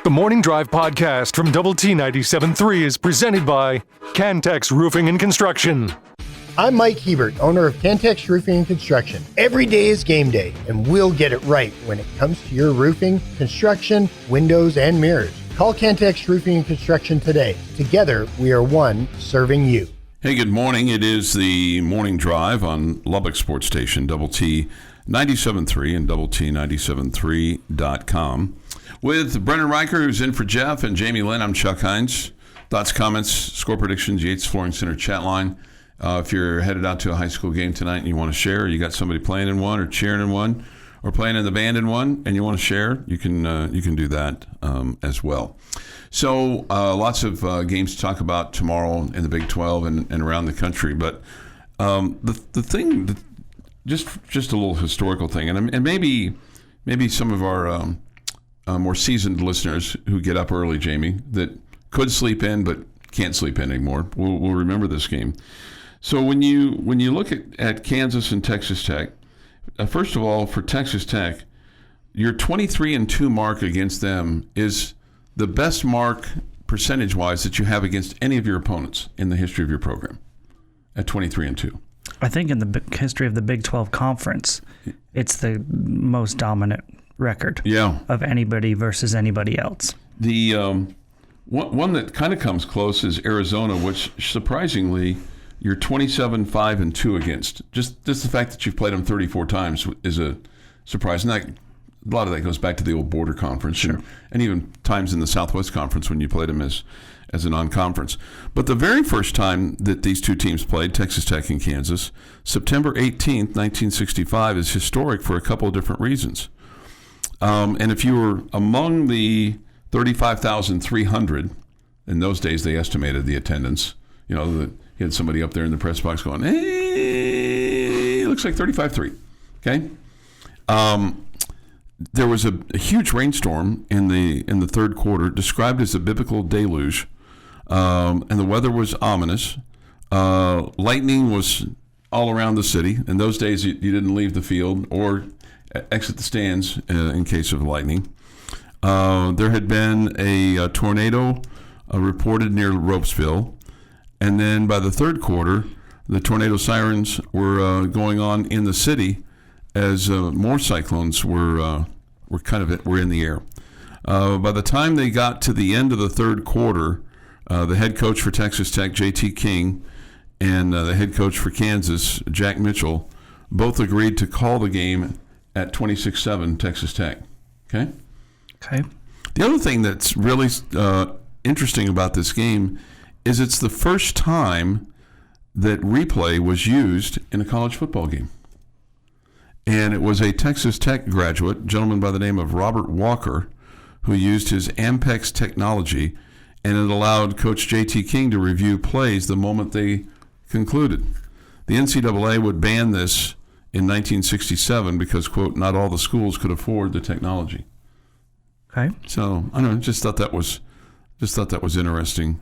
The Morning Drive podcast from Double T 97.3 is presented by Cantex Roofing and Construction. I'm Mike Hebert, owner of Cantex Roofing and Construction. Every day is game day, and we'll get it right when it comes to your roofing, construction, windows, and mirrors. Call Cantex Roofing and Construction today. Together, we are one serving you. Hey, good morning. It is the Morning Drive on Lubbock Sports Station, Double T 97.3 and Double T 97.3.com. With Brendan Riker, who's in for Jeff, and Jamie Lent, I'm Chuck Heinz. Thoughts, comments, score predictions, Yates Flooring Center chat line. If you're headed out to a high school game tonight and you want to share, you got somebody playing in one or cheering in one or playing in the band in one, and you want to share, you can do that as well. So lots of games to talk about tomorrow in the Big 12 and around the country. But the thing, just a little historical thing, and maybe some of our more seasoned listeners who get up early, Jamie, that could sleep in but can't sleep in anymore, will remember this game. So when you look at Kansas and Texas Tech, first of all, for Texas Tech, your 23-2 mark against them is the best mark percentage-wise that you have against any of your opponents in the history of your program, at 23-2. I think in the history of the Big 12 Conference, it's the most dominant record of anybody versus anybody else. The one that kind of comes close is Arizona, which surprisingly you're 27-5-2 against. Just the fact that you've played them 34 times is a surprise. And a lot of that goes back to the old border conference, sure, and even times in the Southwest Conference when you played them as a non-conference. But the very first time that these two teams played, Texas Tech and Kansas, September 18th, 1965, is historic for a couple of different reasons. And if you were among the 35,300, in those days they estimated the attendance, you had somebody up there in the press box going, hey, it looks like 35-3, okay? There was a huge rainstorm in the third quarter, described as a biblical deluge, and the weather was ominous. Lightning was all around the city. In those days, you didn't leave the field or exit the stands in case of lightning. There had been a tornado reported near Ropesville, and then by the third quarter, the tornado sirens were going on in the city as more cyclones were in the air. By the time they got to the end of the third quarter, the head coach for Texas Tech, J.T. King, and the head coach for Kansas, Jack Mitchell, both agreed to call the game at 26-7 Texas Tech. Okay? The other thing that's really interesting about this game is it's the first time that replay was used in a college football game. And it was a Texas Tech graduate, a gentleman by the name of Robert Walker, who used his Ampex technology, and it allowed Coach J.T. King to review plays the moment they concluded. The NCAA would ban this in 1967 because, quote, not all the schools could afford the technology. Okay. So I don't know, just thought that was interesting,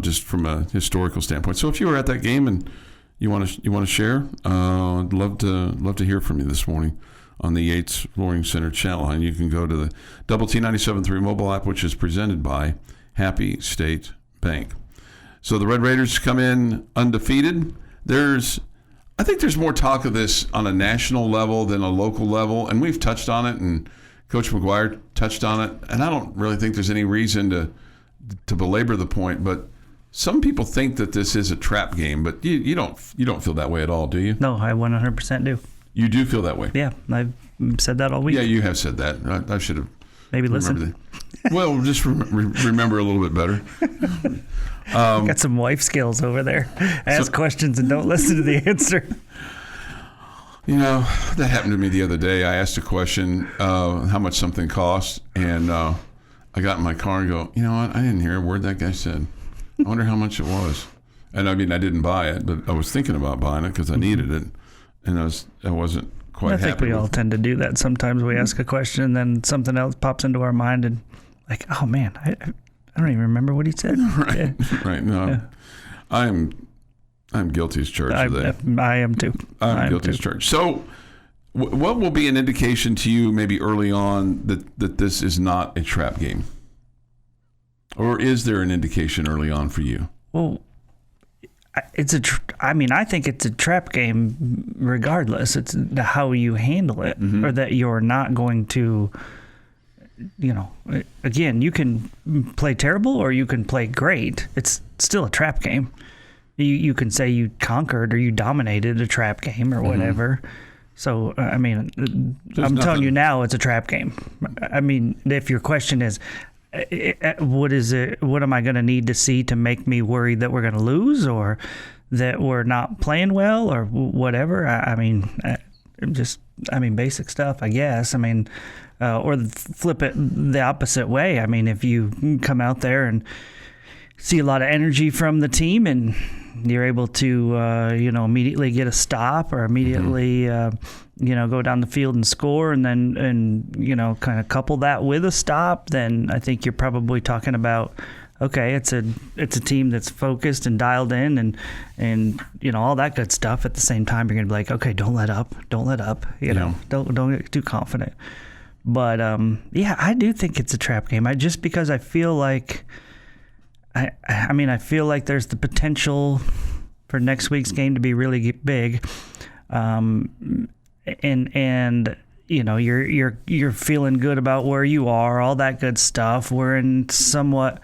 just from a historical standpoint. So if you were at that game and you want to share, I'd love to hear from you this morning on the Yates Flooring Center chat line. You can go to the Double T 97.3 mobile app, which is presented by Happy State Bank. So the Red Raiders come in undefeated. I think there's more talk of this on a national level than a local level, and we've touched on it, and Coach McGuire touched on it, and I don't really think there's any reason to belabor the point, but some people think that this is a trap game, but you don't feel that way at all, do you? No, I 100% do. You do feel that way? Yeah, I've said that all week. Yeah, you have said that. I should have maybe listened. Well, just remember a little bit better. Got some wife skills over there. Ask questions and don't listen to the answer. That happened to me the other day. I asked a question, how much something cost, and I got in my car and go, you know what? I didn't hear a word that guy said. I wonder how much it was. And I mean, I didn't buy it, but I was thinking about buying it because I needed it, and I wasn't quite happy. I think we all tend to do that. Sometimes we ask a question, and then something else pops into our mind, and like, oh man, I don't even remember what he said. Right, yeah. Right. No, yeah. I'm guilty as charged of that. I am too. I'm guilty as charged. So What will be an indication to you maybe early on that this is not a trap game? Or is there an indication early on for you? Well, I think it's a trap game regardless. It's how you handle it, or that you're not going to, again, you can play terrible or you can play great. It's still a trap game. You can say you conquered or you dominated a trap game or whatever. So, I'm telling you now, it's a trap game. I mean, if your question is, what is it? What am I going to need to see to make me worried that we're going to lose or that we're not playing well or whatever? Basic stuff, I guess. Or flip it the opposite way. I mean, if you come out there and see a lot of energy from the team and you're able to, immediately get a stop or immediately, go down the field and score and then kind of couple that with a stop, then I think you're probably talking about, okay, it's a team that's focused and dialed in and all that good stuff. At the same time, you're going to be like, okay, don't let up, don't get too confident. But, I do think it's a trap game. Because I feel like, I feel like there's the potential for next week's game to be really big, and you're feeling good about where you are, all that good stuff. We're in somewhat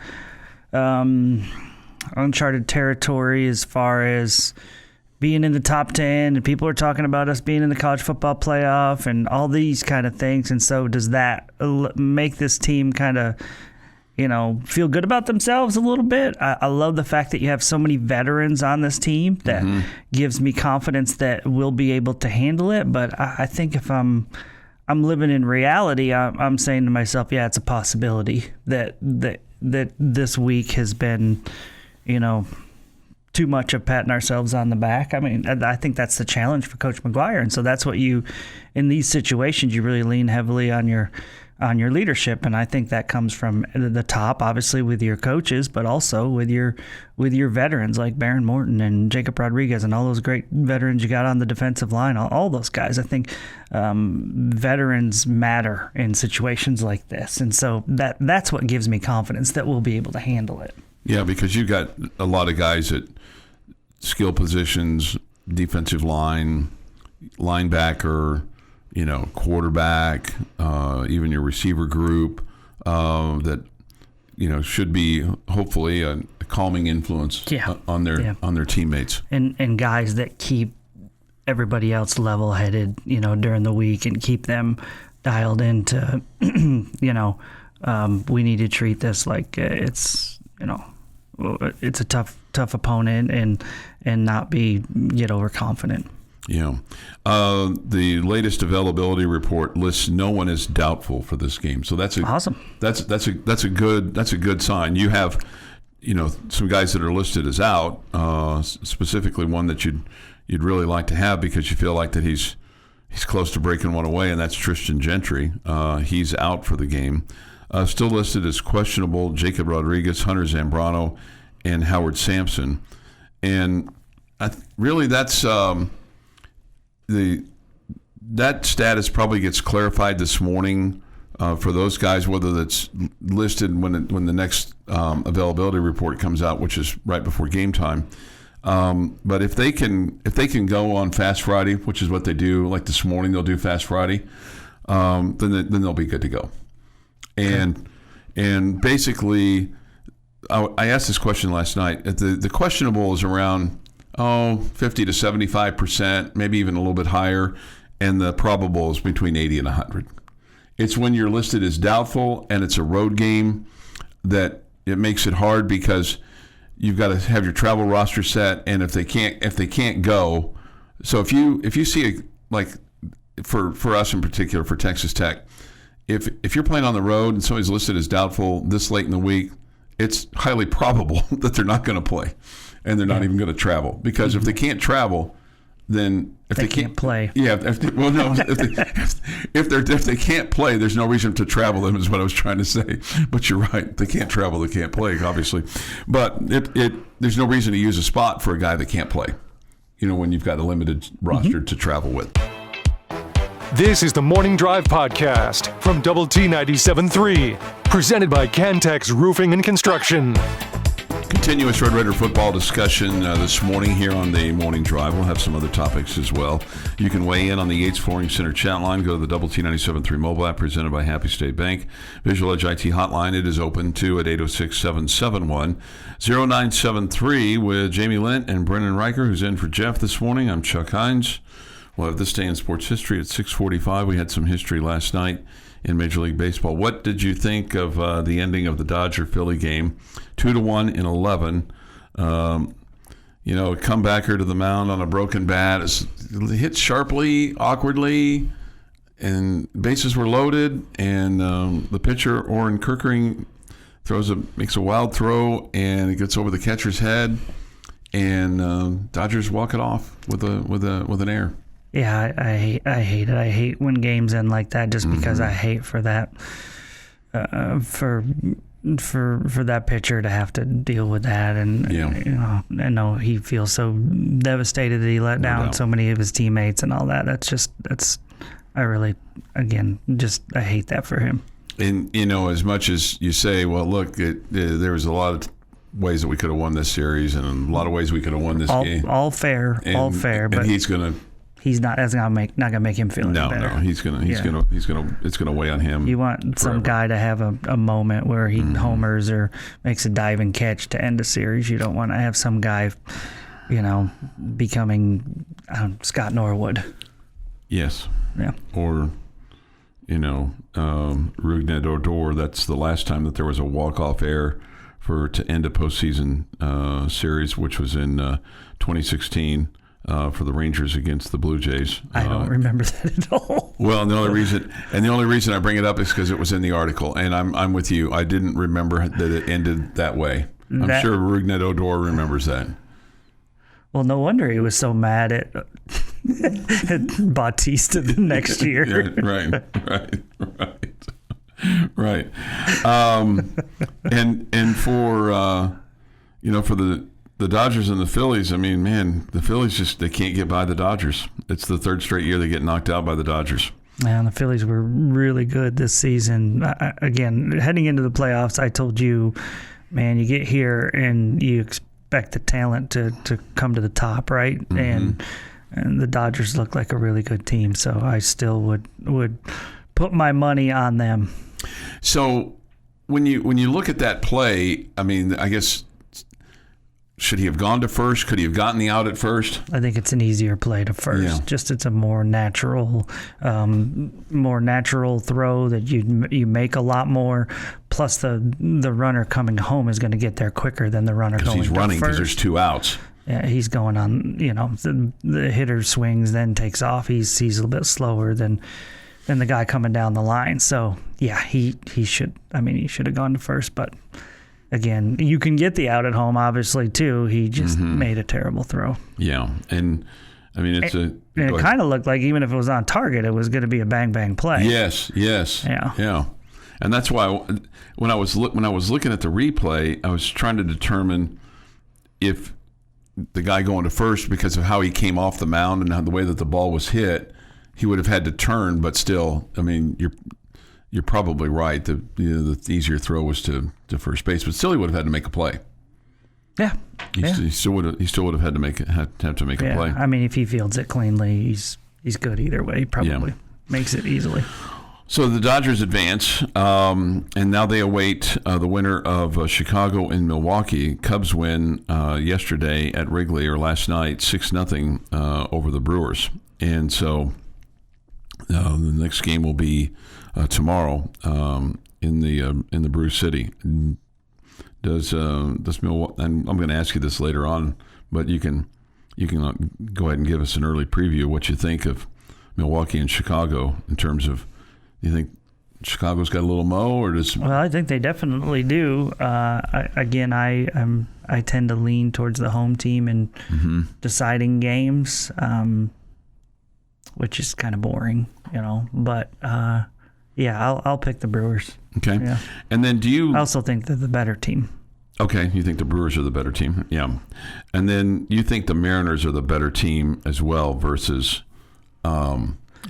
uncharted territory as far as being in the top 10, and people are talking about us being in the college football playoff and all these kind of things. And so, does that make this team kind of feel good about themselves a little bit? I love the fact that you have so many veterans on this team that gives me confidence that we'll be able to handle it. But I think if I'm living in reality, I'm saying to myself, yeah, it's a possibility that this week has been, too much of patting ourselves on the back. I think that's the challenge for Coach McGuire. And so that's what in these situations, you really lean heavily on your leadership, and I think that comes from the top, obviously with your coaches, but also with your veterans like Baron Morton and Jacob Rodriguez and all those great veterans you got on the defensive line. All those guys, I think veterans matter in situations like this, and so that's what gives me confidence that we'll be able to handle it. Yeah, because you got a lot of guys at skill positions, defensive line, linebacker, quarterback, even your receiver group, that should be hopefully a calming influence on their teammates and guys that keep everybody else level-headed, during the week and keep them dialed into, we need to treat this like it's a tough opponent and not get overconfident. Yeah. The latest availability report lists no one as doubtful for this game. So that's awesome. That's a good sign. You have, some guys that are listed as out, specifically one that you'd really like to have because you feel like that he's close to breaking one away, and that's Tristan Gentry. He's out for the game. Still listed as questionable, Jacob Rodriguez, Hunter Zambrano, and Howard Sampson. And really that's that status probably gets clarified this morning for those guys, whether that's listed when the next availability report comes out, which is right before game time. But if they can go on Fast Friday, which is what they do, like this morning they'll do Fast Friday, then they'll be good to go. And basically, I asked this question last night. The questionable is around 50 to 75%, maybe even a little bit higher, and the probable is between 80 and 100. It's when you're listed as doubtful and it's a road game that it makes it hard because you've got to have your travel roster set, and if they can't go, so if you see for us in particular for Texas Tech, if you're playing on the road and somebody's listed as doubtful this late in the week, it's highly probable that they're not going to play, and they're not even going to travel, because if they can't travel, then if they can't play, if they can't play, there's no reason to travel them, is what I was trying to say. But you're right, if they can't travel, they can't play, obviously. But there's no reason to use a spot for a guy that can't play, when you've got a limited roster to travel with. This is the Morning Drive Podcast from Double T 97.3, presented by Cantex Roofing and Construction. Continuous Red Raider football discussion this morning here on the Morning Drive. We'll have some other topics as well. You can weigh in on the Yates Flooring Center chat line. Go to the Double T 97.3 mobile app presented by Happy State Bank. Visual Edge IT hotline. It is open too at 806-771-0973 with Jamie Lent and Brendan Riker, who's in for Jeff this morning. I'm Chuck Heinz. We'll have this day in sports history at 6:45. We had some history last night in Major League Baseball. What did you think of the ending of the Dodger-Philly game? 2-1 in 11. A comebacker to the mound on a broken bat. It's hit sharply, awkwardly, and bases were loaded. And the pitcher, Orrin Kirkering, makes a wild throw, and it gets over the catcher's head. And Dodgers walk it off with an error. Yeah, I hate it. I hate when games end like that, just because I hate for that for that pitcher to have to deal with that. And I know he feels so devastated that he let down so many of his teammates and all that. I hate that for him. And as much as you say, well, look, there was a lot of ways that we could have won this series, and a lot of ways we could have won this game. All fair, but he's gonna. He's not. That's not gonna make him feel any better. No, he's gonna. It's gonna weigh on him. You want some guy to have a moment where he homers or makes a diving catch to end a series. You don't want to have some guy, becoming Scott Norwood. Yes. Yeah. Or, Rougned Odor. That's the last time that there was a walk-off error to end a postseason series, which was in 2016. For the Rangers against the Blue Jays. I don't remember that at all. Well, the only reason I bring it up is because it was in the article, and I'm with you. I didn't remember that it ended that way. I'm sure Rougned Odor remembers that. Well, no wonder he was so mad at Bautista the next year. Yeah, right. And for the Dodgers and the Phillies, I mean, man, the Phillies they can't get by the Dodgers. It's the third straight year they get knocked out by the Dodgers. Man, the Phillies were really good this season. Again, heading into the playoffs, I told you, man, you get here and you expect the talent to come to the top, right? Mm-hmm. And the Dodgers look like a really good team, so I still would put my money on them. So when you look at that play, I mean, I guess, should he have gone to first? Could he have gotten the out at first? I think it's an easier play to first. Yeah. Just it's a more natural throw that you make a lot more. Plus the runner coming home is going to get there quicker than the runner going to first. Because he's running because there's two outs. Yeah, he's going on. The hitter swings, then takes off. He's a little bit slower than the guy coming down the line. So yeah, he should. I mean, he should have gone to first, but. Again, you can get the out at home, obviously, too. He just made a terrible throw. Yeah, and I mean, it kind of looked like even if it was on target, it was going to be a bang play. Yes. Yeah. And that's why when I was looking at the replay, I was trying to determine if the guy going to first, because of how he came off the mound and how the way that the ball was hit, he would have had to turn. But still, I mean, You're probably right. The easier throw was to first base, but still he would have had to make a play. Yeah, he still would have had to make a play. I mean, if he fields it cleanly, he's good either way. He probably makes it easily. So the Dodgers advance, and now they await the winner of Chicago and Milwaukee. Cubs win yesterday at Wrigley, or last night, 6-0 over the Brewers, and so the next game will be tomorrow in the Brew City. Does Milwaukee? And I'm going to ask you this later on, but you can go ahead and give us an early preview of what you think of Milwaukee and Chicago in terms of. Do you think Chicago's got a little mo, or does? Well, I think they definitely do. I tend to lean towards the home team in deciding games, which is kind of boring, But I'll pick the Brewers. Okay. Yeah. And then I also think they're the better team. Okay, you think the Brewers are the better team? Yeah. And then you think the Mariners are the better team as well versus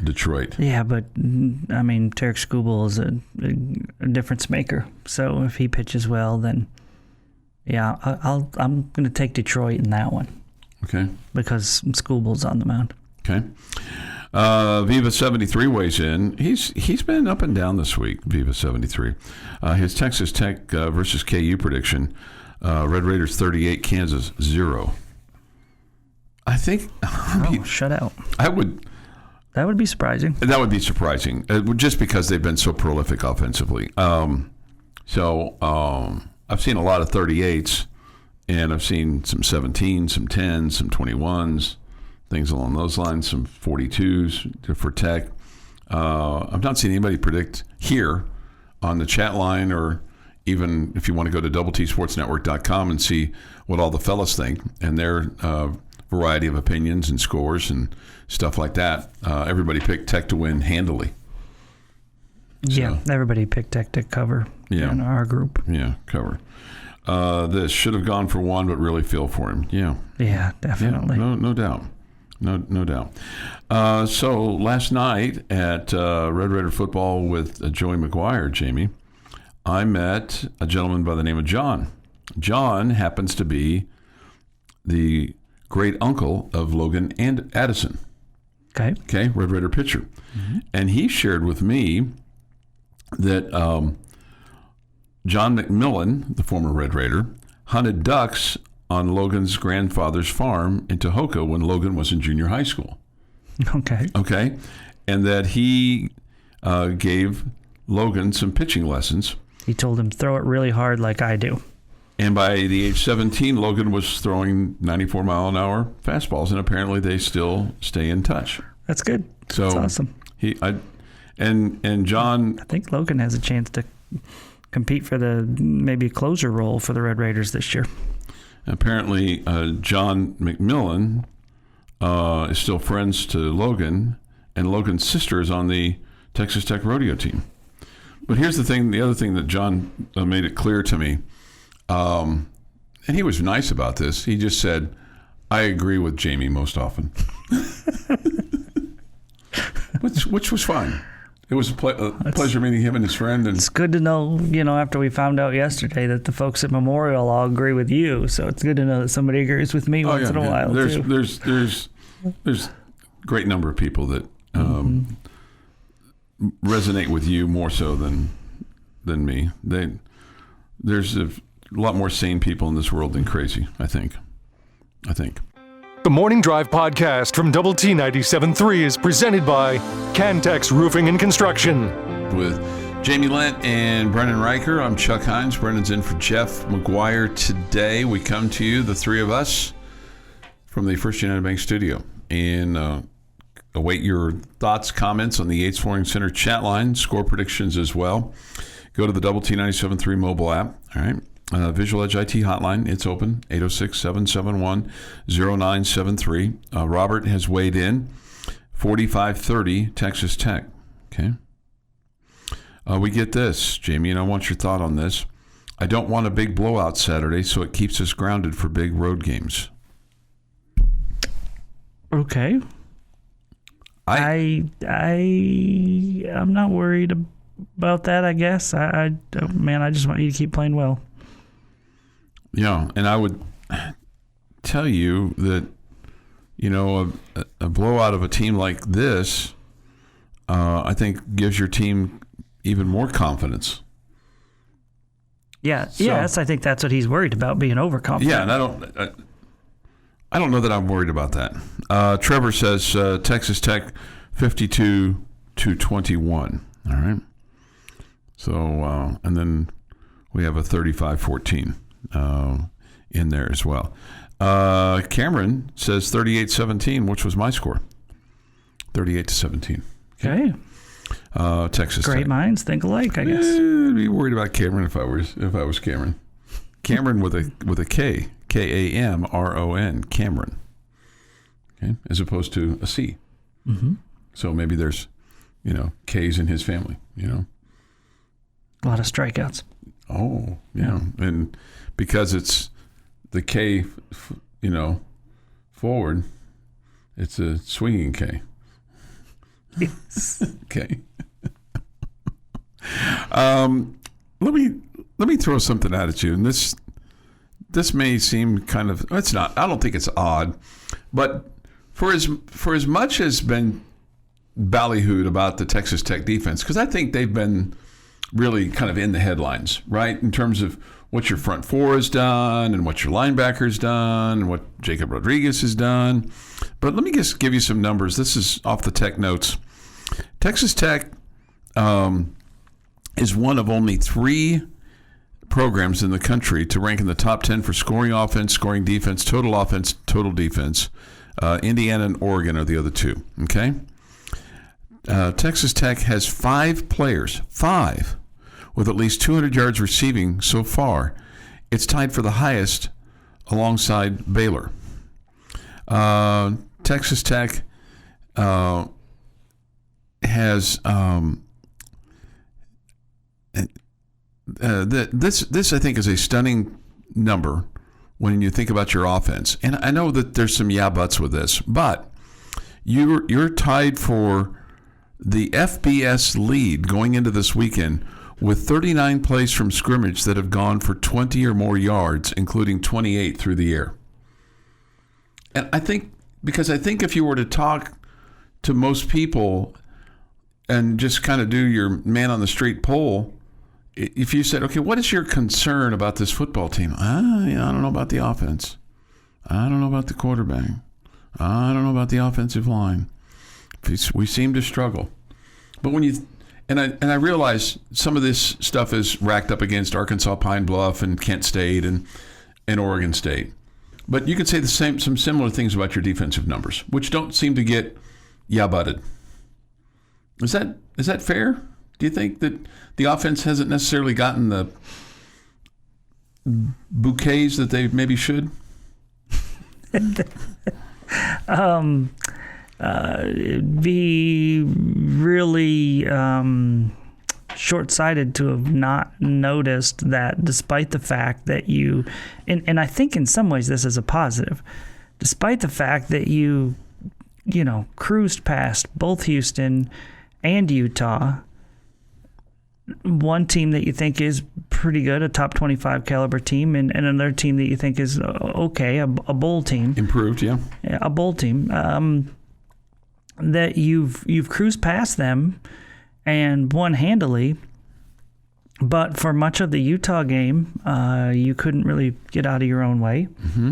Detroit. Yeah, but I mean, Tarek Skubal is a difference maker. So if he pitches well, then yeah, I'm going to take Detroit in that one. Okay. Because Skubal's on the mound. Okay. Viva 73 weighs in. He's been up and down this week. Viva 73. His Texas Tech versus KU prediction: Red Raiders 38, Kansas 0. I think. Shutout. That would be surprising. That would be surprising, just because they've been so prolific offensively. I've seen a lot of 38s, and I've seen some 17s, some 10s, some 21s, things along those lines, some 42s for Tech. I've not seen anybody predict here on the chat line, or even if you want to go to doubleTSportsNetwork.com and see what all the fellas think and their variety of opinions and scores and stuff like that. Everybody picked Tech to win handily. Yeah, everybody picked Tech to cover in our group. Yeah, cover. This should have gone for one, but really feel for him. Yeah. Yeah, definitely. Yeah, no doubt. No doubt. So last night at Red Raider football with Joey McGuire, Jamie, I met a gentleman by the name of John. John happens to be the great uncle of Logan and Addison. Okay, Red Raider pitcher. Mm-hmm. And he shared with me that John McMillan, the former Red Raider, hunted ducks on Logan's grandfather's farm in Tohoka when Logan was in junior high school. Okay. And that he gave Logan some pitching lessons. He told him, throw it really hard like I do. And by the age 17, Logan was throwing 94-mile-an-hour fastballs, and apparently they still stay in touch. That's good. So that's awesome. And John, I think Logan has a chance to compete for the maybe closer role for the Red Raiders this year. Apparently, John McMillan is still friends to Logan, and Logan's sister is on the Texas Tech rodeo team. But here's the other thing that John made it clear to me, and he was nice about this. He just said, I agree with Jamie most often. which was fine. It was a pleasure meeting him and his friend. And it's good to know, after we found out yesterday that the folks at Memorial all agree with you. So it's good to know that somebody agrees with me once in a while, too. There's a great number of people that resonate with you more so than me. There's a lot more sane people in this world than crazy, I think. The Morning Drive podcast from Double T 97.3 is presented by Cantex Roofing and Construction. With Jamie Lent and Brendan Riker, I'm Chuck Heinz. Brendan's in for Jeff McGuire today. We come to you, the three of us, from the First United Bank studio. And await your thoughts, comments on the Yates Flooring Center chat line, score predictions as well. Go to the Double T 97.3 mobile app. All right. Visual Edge IT hotline, it's open, 806-771-0973. Robert has weighed in, 4530 Texas Tech. Okay. We get this, Jamie, and I want your thought on this. I don't want a big blowout Saturday, so it keeps us grounded for big road games. Okay. I'm not worried about that, I guess. I just want you to keep playing well. Yeah, and I would tell you that, a blowout of a team like this, I think gives your team even more confidence. Yeah, yes, I think that's what he's worried about, being overconfident. Yeah, and I don't know that I'm worried about that. Trevor says Texas Tech 52-21. All right. So, and then we have a 35-14. In there as well. Cameron says 38-17, which was my score. 38-17. Okay. Texas Great Tech. Minds think alike, I guess. I'd be worried about Cameron if I was Cameron. Cameron with a K, Kamron, Cameron. Okay, as opposed to a C. Mm-hmm. So maybe there's, K's in his family. A lot of strikeouts. Oh, yeah. And because it's the K, forward, it's a swinging K. Yes. Okay. Let me throw something out at you, and this may seem kind of, it's not. I don't think it's odd, but for as much as been ballyhooed about the Texas Tech defense, because I think they've been really kind of in the headlines, right, in terms of what your front four has done and what your linebackers done and what Jacob Rodriguez has done. But let me just give you some numbers. This is off the Tech notes. Texas Tech is one of only 3 programs in the country to rank in the top 10 for scoring offense, scoring defense, total defense. Indiana and Oregon are the other 2. Okay. Texas Tech has 5 players, 5, with at least 200 yards receiving so far. It's tied for the highest alongside Baylor. Texas Tech has this I think is a stunning number when you think about your offense. And I know that there's some yeah buts with this, but you're tied for the FBS lead going into this weekend with 39 plays from scrimmage that have gone for 20 or more yards, including 28 through the air. And I think if you were to talk to most people and just kind of do your man on the street poll, if you said, okay, what is your concern about this football team? I don't know about the offense. I don't know about the quarterback. I don't know about the offensive line. We seem to struggle. But when you and I realize some of this stuff is racked up against Arkansas Pine Bluff and Kent State and Oregon State. But you could say some similar things about your defensive numbers, which don't seem to get yeah-butted. Is that fair? Do you think that the offense hasn't necessarily gotten the bouquets that they maybe should? It'd be really short-sighted to have not noticed that, despite the fact that you, and I think in some ways this is a positive, despite the fact that you cruised past both Houston and Utah, one team that you think is pretty good, a top 25 caliber team, and another team that you think is okay, a bowl team. Improved, yeah. A bowl team. That you've cruised past them and won handily, but for much of the Utah game, you couldn't really get out of your own way. Mm-hmm.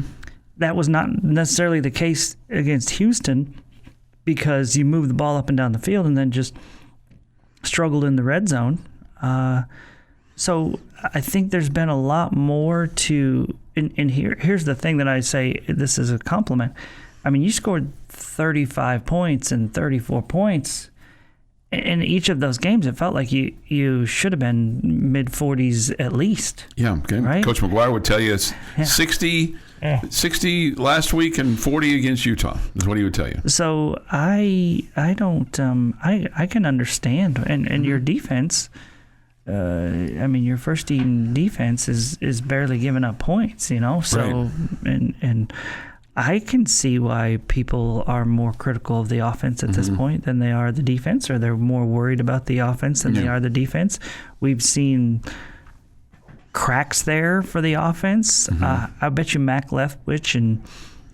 That was not necessarily the case against Houston, because you moved the ball up and down the field and then just struggled in the red zone. So I think there's been a lot more to, and here's the thing that I say, this is a compliment. I mean, you scored 35 points and 34 points in each of those games. It felt like you should have been mid-40s at least. Yeah, okay. Right? Coach McGuire would tell you it's 60 last week and 40 against Utah is what he would tell you. So I don't I can understand, and your defense. Your first team defense is barely giving up points, So right. and I can see why people are more critical of the offense at this point than they are the defense, or they're more worried about the offense than they are the defense. We've seen cracks there for the offense. I bet you Mac Leftwich and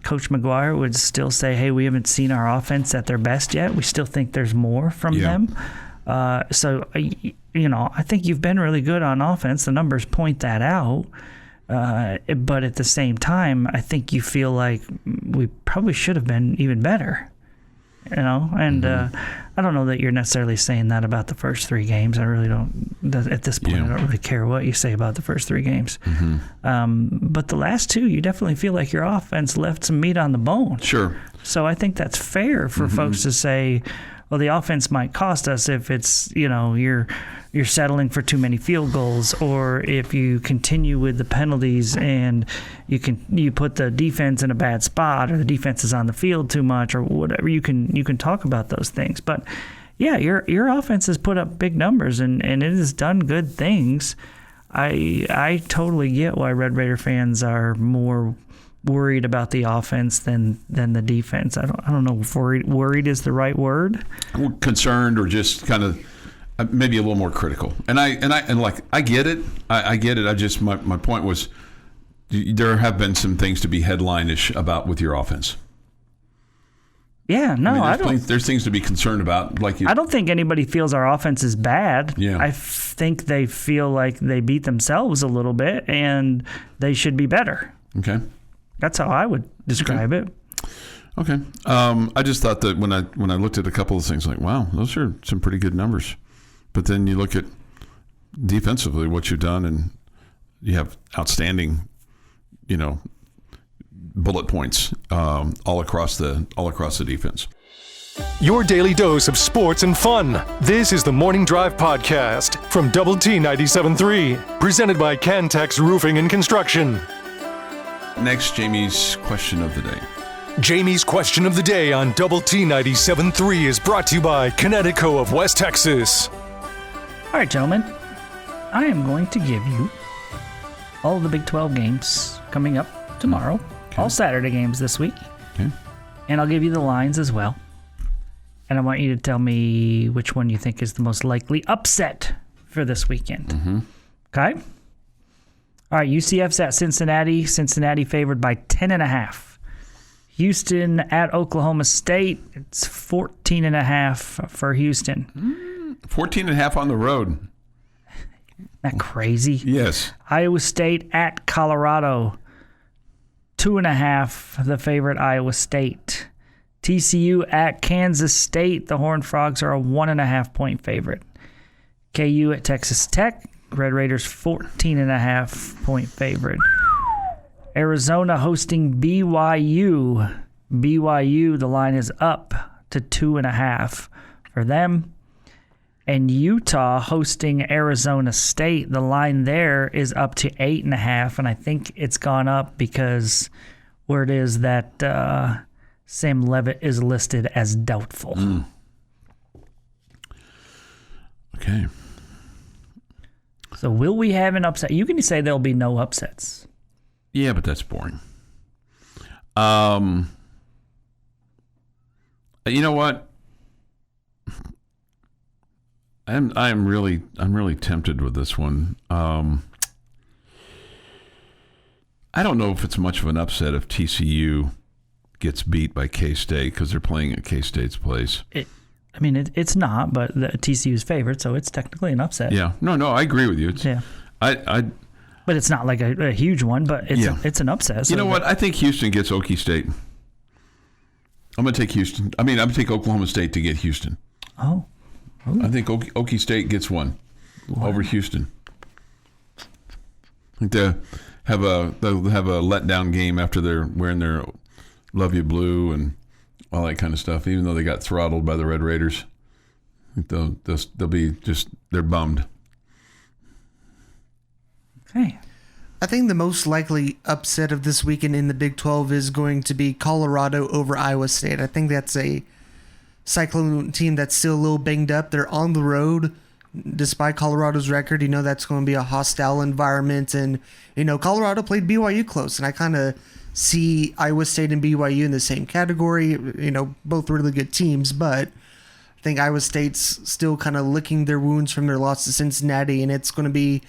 Coach McGuire would still say, hey, we haven't seen our offense at their best yet. We still think there's more from them. So I think you've been really good on offense. The numbers point that out. But at the same time, I think you feel like we probably should have been even better, and I don't know that you're necessarily saying that about the first 3 games. I really don't, at this point, I don't really care what you say about the first 3 games. But the last 2, you definitely feel like your offense left some meat on the bone. Sure. So I think that's fair for folks to say, well, the offense might cost us if it's, you're settling for too many field goals, or if you continue with the penalties and you put the defense in a bad spot, or the defense is on the field too much, or whatever. You can talk about those things. But yeah, your offense has put up big numbers and it has done good things. I totally get why Red Raider fans are more worried about the offense than the defense. I don't know if worried is the right word. Concerned, or just kind of maybe a little more critical. And I get it. I get it. I just my point was there have been some things to be headline-ish about with your offense. Yeah, no, I don't. There's things to be concerned about. I don't think anybody feels our offense is bad. Yeah. I think they feel like they beat themselves a little bit and they should be better. Okay. That's how I would describe it. Okay. I just thought that when I looked at a couple of things, like, wow, those are some pretty good numbers. But then you look at defensively what you've done, and you have outstanding, bullet points all across the defense. Your daily dose of sports and fun. This is the Morning Drive Podcast from Double T 97.3, presented by Cantex Roofing and Construction. Next, Jamie's question of the day. Jamie's question of the day on Double T 97.3 is brought to you by Connecticut of West Texas. All right, gentlemen, I am going to give you all of the Big 12 games coming up tomorrow, all Saturday games this week, and I'll give you the lines as well. And I want you to tell me which one you think is the most likely upset for this weekend. Mm-hmm. Okay? All right, UCF's at Cincinnati. Cincinnati favored by 10.5. Houston at Oklahoma State. It's 14.5 for Houston. 14.5 on the road. Isn't that crazy? Yes. Iowa State at Colorado. 2.5, the favorite Iowa State. TCU at Kansas State. The Horned Frogs are a 1.5 point favorite. KU at Texas Tech. Red Raiders 14.5 point favorite. Arizona hosting BYU. BYU, the line is up to 2.5 for them. And Utah hosting Arizona State. The line there is up to 8.5, and I think it's gone up because word is that Sam Levitt is listed as doubtful. Okay. So will we have an upset? You can say there'll be no upsets. Yeah, but that's boring. You know what? I'm really tempted with this one. I don't know if it's much of an upset if TCU gets beat by K-State because they're playing at K-State's place. It's not, but the TCU's favorite, so it's technically an upset. Yeah. No, I agree with you. But it's not like a huge one, but it's an upset. So you know what? I think Houston gets Okie State. I'm going to take Houston. I'm going to take Oklahoma State to get Houston. Oh. Ooh. I think Okie State gets one over Houston. I think they'll have a letdown game after they're wearing their Love You Blue and all that kind of stuff, even though they got throttled by the Red Raiders. I think they'll be they're bummed. Okay. I think the most likely upset of this weekend in the Big 12 is going to be Colorado over Iowa State. I think that's a Cyclone team that's still a little banged up. They're on the road. Despite Colorado's record, that's going to be a hostile environment. And, Colorado played BYU close. And I kind of see Iowa State and BYU in the same category. Both really good teams. But I think Iowa State's still kind of licking their wounds from their loss to Cincinnati. And it's going to be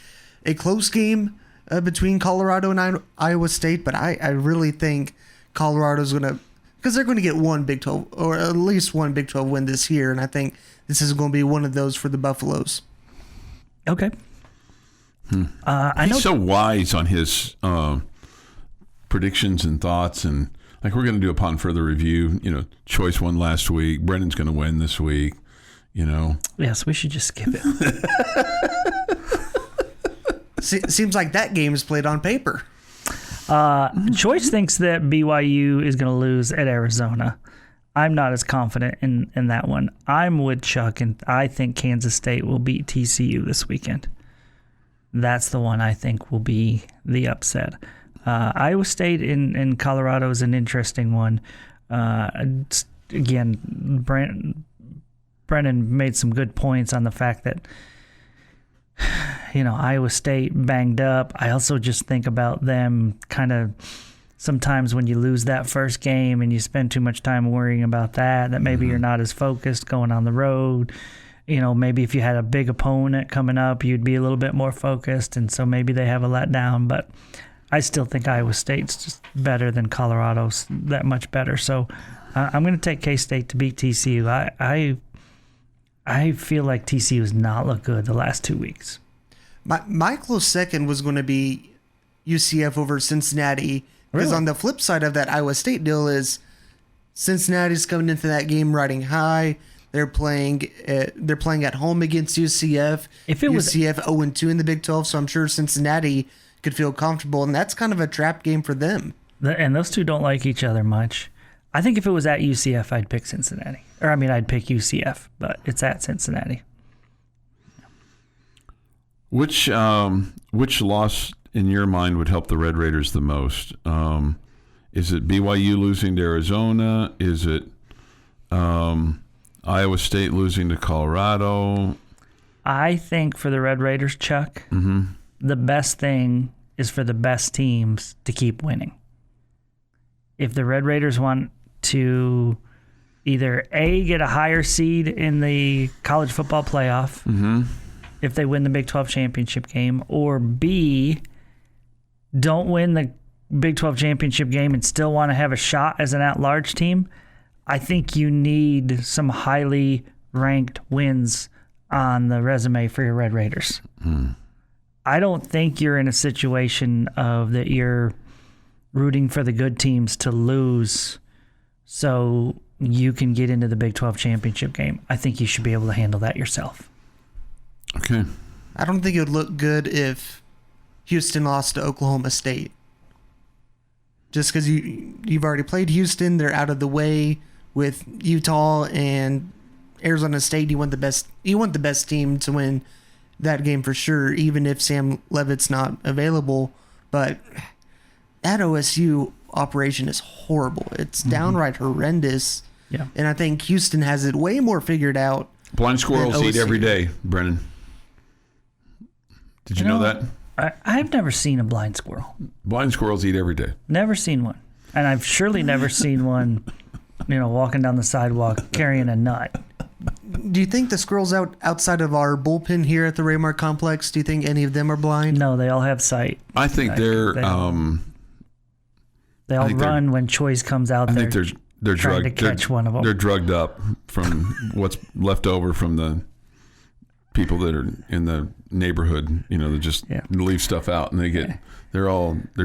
a close game between Colorado and Iowa State. But I really think Colorado's going to, because they're going to get one Big 12, or at least one Big 12 win this year. And I think this is going to be one of those for the Buffaloes. Okay. He's so wise on his predictions and thoughts. And we're going to do upon further review. Choice won last week. Brendan's going to win this week. Yes, we should just skip it. Seems like that game is played on paper. Choice thinks that BYU is going to lose at Arizona. I'm not as confident in that one. I'm with Chuck, and I think Kansas State will beat TCU this weekend. That's the one I think will be the upset. Iowa State in Colorado is an interesting one. Again, Brennan made some good points on the fact that Iowa State banged up. I also just think about them kind of sometimes when you lose that first game and you spend too much time worrying about that maybe you're not as focused going on the road. Maybe if you had a big opponent coming up, you'd be a little bit more focused, and so maybe they have a letdown. But I still think Iowa State's just better than Colorado's, that much better. So I'm going to take K-State to beat TCU. I feel like TCU has not looked good the last 2 weeks. My close second was going to be UCF over Cincinnati, because Really? on the flip side of that Iowa State deal is Cincinnati's coming into that game riding high. They're playing at home against UCF. If it was UCF 0-2 in the Big 12, so I'm sure Cincinnati could feel comfortable, and that's kind of a trap game for them. And those two don't like each other much. I think if it was at UCF, I'd pick Cincinnati. I'd pick UCF, but it's at Cincinnati. Which loss in your mind would help the Red Raiders the most? Is it BYU losing to Arizona? Is it Iowa State losing to Colorado? I think for the Red Raiders, Chuck, the best thing is for the best teams to keep winning. If the Red Raiders want to either A, get a higher seed in the college football playoff, if they win the Big 12 championship game, or B, don't win the Big 12 championship game and still want to have a shot as an at-large team, I think you need some highly ranked wins on the resume for your Red Raiders. I don't think you're in a situation of that you're rooting for the good teams to lose so you can get into the Big 12 championship game. I think you should be able to handle that yourself. Okay. I don't think it would look good if Houston lost to Oklahoma State. Just because you've already played Houston, they're out of the way. With Utah and Arizona State, you want the best team to win that game for sure, even if Sam Leavitt's not available. But that OSU operation is horrible. It's downright horrendous. Yeah. And I think Houston has it way more figured out. Blind squirrels eat every day, Brennan. Did you know that? I've never seen a blind squirrel. Blind squirrels eat every day. Never seen one. And I've surely never seen one, walking down the sidewalk carrying a nut. Do you think the squirrels outside of our bullpen here at the Raymar Complex, do you think any of them are blind? No, they all have sight. I think They all run when Choice comes out there. I think they're trying drugged. to catch one of them. They're drugged up from what's left over from the people that are in the neighborhood. They just leave stuff out, and they're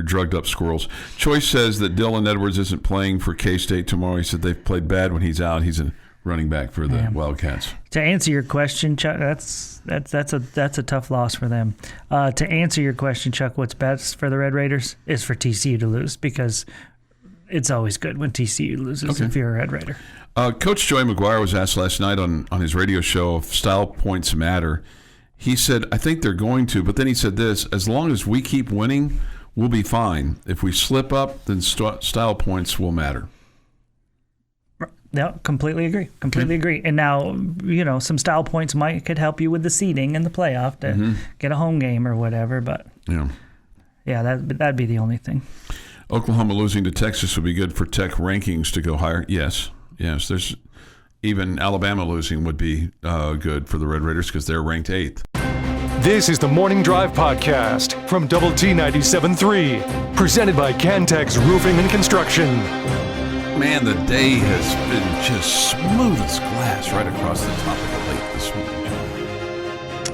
drugged up squirrels. Choice says that Dylan Edwards isn't playing for K-State tomorrow. He said they've played bad when he's out. He's a running back for the Wildcats. To answer your question, Chuck, that's a tough loss for them. To answer your question, Chuck, what's best for the Red Raiders is for TCU to lose, because it's always good when TCU loses if you're a Red Raider. Coach Joey McGuire was asked last night on his radio show if style points matter. He said, I think they're going to, but then he said this: as long as we keep winning, we'll be fine. If we slip up, then style points will matter. Yeah, completely agree. Completely agree. And now, some style points could help you with the seeding in the playoff to get a home game or whatever. But that'd be the only thing. Oklahoma losing to Texas would be good for Tech rankings to go higher. Yes. There's even Alabama losing would be good for the Red Raiders because they're ranked 8th. This is the Morning Drive Podcast from Double T 97.3, presented by Cantex Roofing and Construction. Man, the day has been just smooth as glass right across the top of the lake this morning.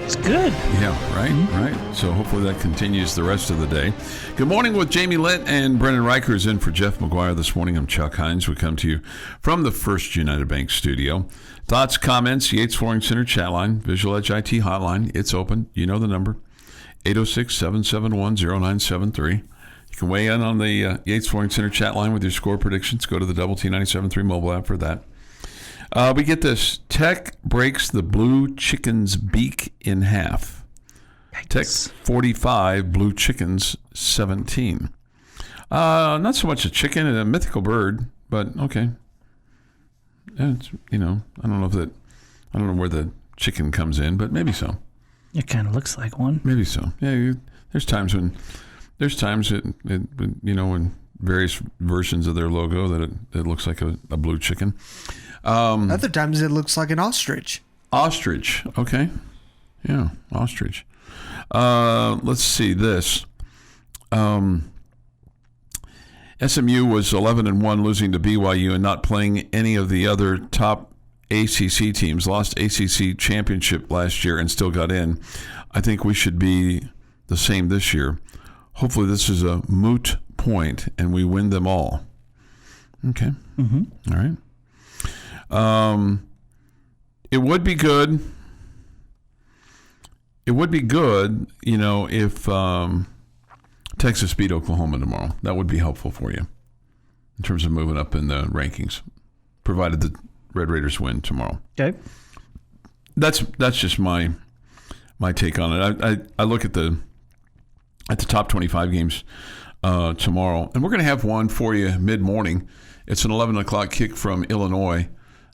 It's good. Yeah, right. So hopefully that continues the rest of the day. Good morning with Jamie Lent and Brendan Reichers in for Jeff McGuire this morning. I'm Chuck Heinz. We come to you from the First United Bank studio. Thoughts, comments, Yates Flooring Center chat line, Visual Edge IT hotline. It's open. You know the number, 806-771-0973. You can weigh in on the Yates Flooring Center chat line with your score predictions. Go to the Double T 97.3 mobile app for that. We get this. Tech breaks the Blue Chicken's beak in half. Yikes. Tech 45, Blue Chickens 17. Not so much a chicken and a mythical bird, but okay. It's, I don't know where the chicken comes in, but maybe so. It kind of looks like one. Maybe so. Yeah, there's times when There's times in various versions of their logo that it looks like a blue chicken. Other times it looks like an ostrich. Ostrich. Okay. Yeah, ostrich. Let's see this. SMU was 11-1, losing to BYU and not playing any of the other top ACC teams. Lost ACC championship last year and still got in. I think we should be the same this year. Hopefully this is a moot point and we win them all. Okay. Mm-hmm. All right. It would be good. It would be good, if Texas beat Oklahoma tomorrow. That would be helpful for you in terms of moving up in the rankings, provided the Red Raiders win tomorrow. Okay. That's just my take on it. I look at the top 25 games tomorrow, and we're going to have one for you mid-morning. It's an 11 o'clock kick from Illinois.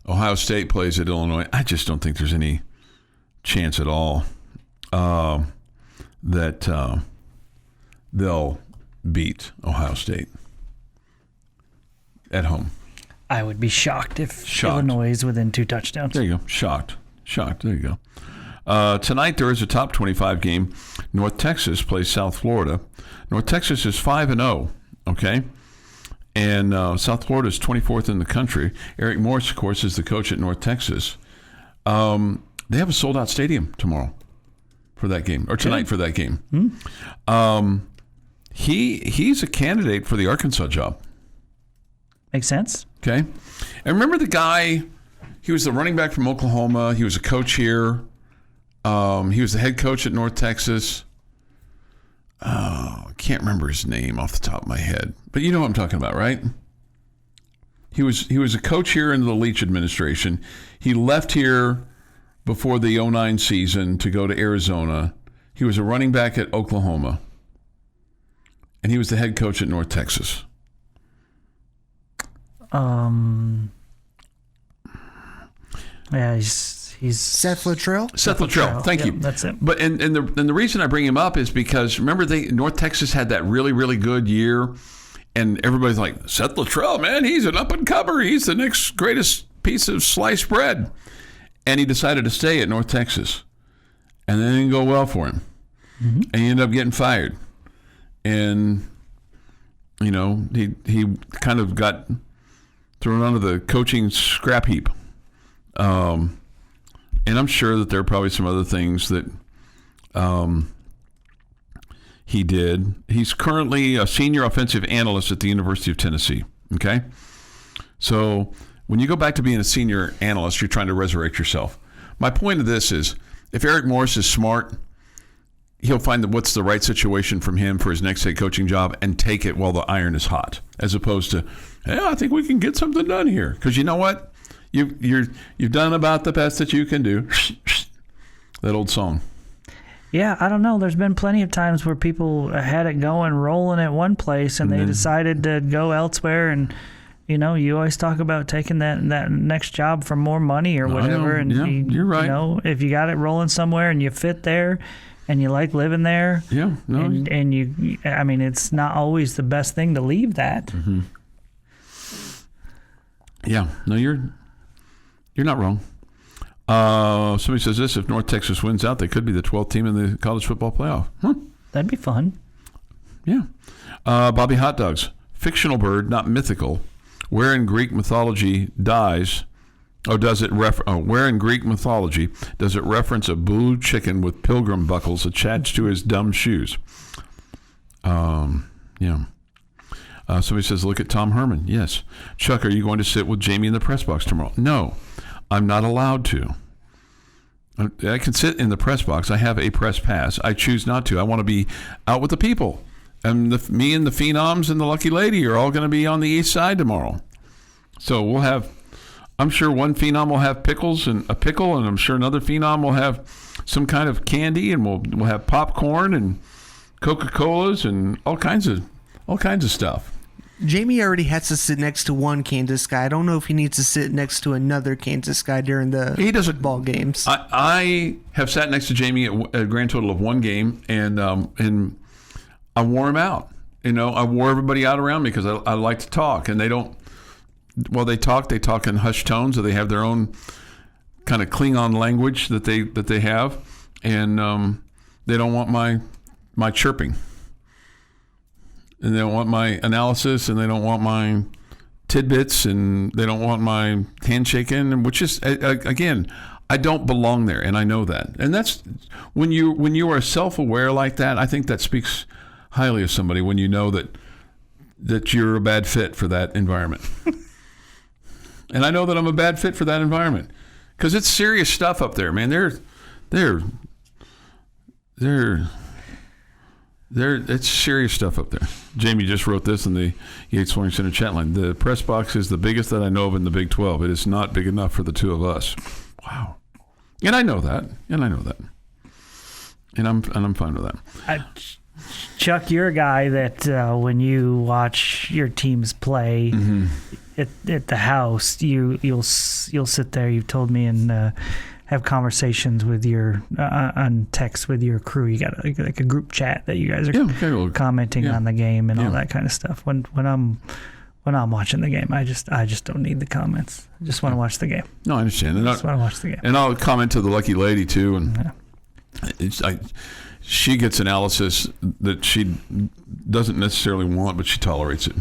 Ohio State plays at Illinois. I just don't think there's any chance at all that they'll beat Ohio State at home. I would be shocked if Illinois is within 2 touchdowns. There you go. Shocked. There you go. Tonight there is a top 25 game. North Texas plays South Florida. North Texas is 5-0. Okay. And South Florida is 24th in the country. Eric Morris, of course, is the coach at North Texas. They have a sold-out stadium tomorrow for that game, or tonight for that game. He's a candidate for the Arkansas job. Makes sense. Okay. And remember the guy, he was the running back from Oklahoma. He was a coach here. He was the head coach at North Texas. I can't remember his name off the top of my head, but you know what I'm talking about, right? He was a coach here in the Leach administration. He left here before the 2009 season to go to Arizona. He was a running back at Oklahoma, and he was the head coach at North Texas. Yeah, he's Seth Luttrell. Seth Luttrell. Thank you. That's it. But and the reason I bring him up is because remember North Texas had that really, really good year, and everybody's like, Seth Luttrell, man, he's an up and comer. He's the next greatest piece of sliced bread. And he decided to stay at North Texas, and then it didn't go well for him, and he ended up getting fired. And he kind of got thrown onto the coaching scrap heap. And I'm sure that there are probably some other things that he did. He's currently a senior offensive analyst at the University of Tennessee. Okay? So when you go back to being a senior analyst, you're trying to resurrect yourself. My point of this is, if Eric Morris is smart, he'll find what's the right situation from him for his next head coaching job and take it while the iron is hot, as opposed to, I think we can get something done here. Because you know what? You've done about the best that you can do. That old song. Yeah, I don't know. There's been plenty of times where people had it going, rolling at one place, and they decided to go elsewhere. And you always talk about taking that next job for more money or whatever. And you're right. If you got it rolling somewhere and you fit there, and you like living there, and you, it's not always the best thing to leave that. Mm-hmm. Yeah, no, you're not wrong. Somebody says this: if North Texas wins out, they could be the 12th team in the college football playoff. Huh? That'd be fun. Yeah. Bobby Hot Dogs, fictional bird, not mythical. Where in Greek mythology dies? Oh, does it where in Greek mythology does it reference a blue chicken with pilgrim buckles attached to his dumb shoes? Yeah. Somebody says, look at Tom Herman. Yes. Chuck, are you going to sit with Jamie in the press box tomorrow? No, I'm not allowed to. I can sit in the press box. I have a press pass. I choose not to. I want to be out with the people. And me and the Phenoms and the Lucky Lady are all going to be on the east side tomorrow. So we'll have, I'm sure one Phenom will have pickles and a pickle, and I'm sure another Phenom will have some kind of candy, and we'll have popcorn and Coca-Colas and all kinds of stuff. Jamie already has to sit next to one Kansas guy. I don't know if he needs to sit next to another Kansas guy during the football games. I have sat next to Jamie at a grand total of one game, and I wore them out. I wore everybody out around me because I like to talk, and they don't. Well, they talk in hushed tones, or they have their own kind of Klingon language that they have, and they don't want my chirping, and they don't want my analysis, and they don't want my tidbits, and they don't want my handshaking, which is again, I don't belong there, and I know that. And that's when you are self-aware like that. I think that speaks highly of somebody when you know that you're a bad fit for that environment. And I know that I'm a bad fit for that environment because it's serious stuff up there, man. It's serious stuff up there. Jamie just wrote this in the Yates Flooring Center chat line. The press box is the biggest that I know of in the Big 12. It is not big enough for the two of us. Wow. And I know that. And I'm fine with that. Chuck, you're a guy that when you watch your teams play at the house, you'll sit there. You've told me and have conversations with your on text with your crew. You got like a group chat that you guys are commenting on the game and all that kind of stuff. When I'm watching the game, I just don't need the comments. I just want to watch the game. No, I understand. I just want to watch the game. And I'll comment to the lucky lady too, and she gets analysis that she doesn't necessarily want, but she tolerates it.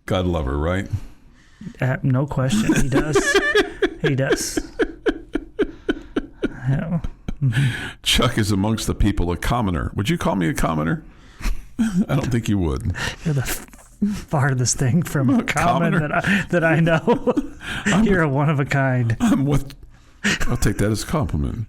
God love her, right? No question. He does. He does. Yeah. Chuck is amongst the people a commoner. Would you call me a commoner? I don't think you would. You're the farthest thing from a commoner that I know. You're a one of a kind. I'll take that as a compliment.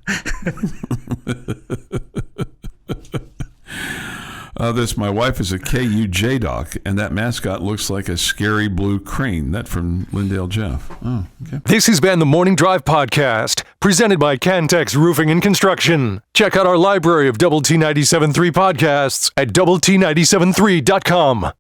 My wife is a KUJ doc, and that mascot looks like a scary blue crane. That from Lindale Jeff. Oh, okay. This has been the Morning Drive Podcast, presented by Cantex Roofing and Construction. Check out our library of Double T 97.3 podcasts at doublet97.3.com.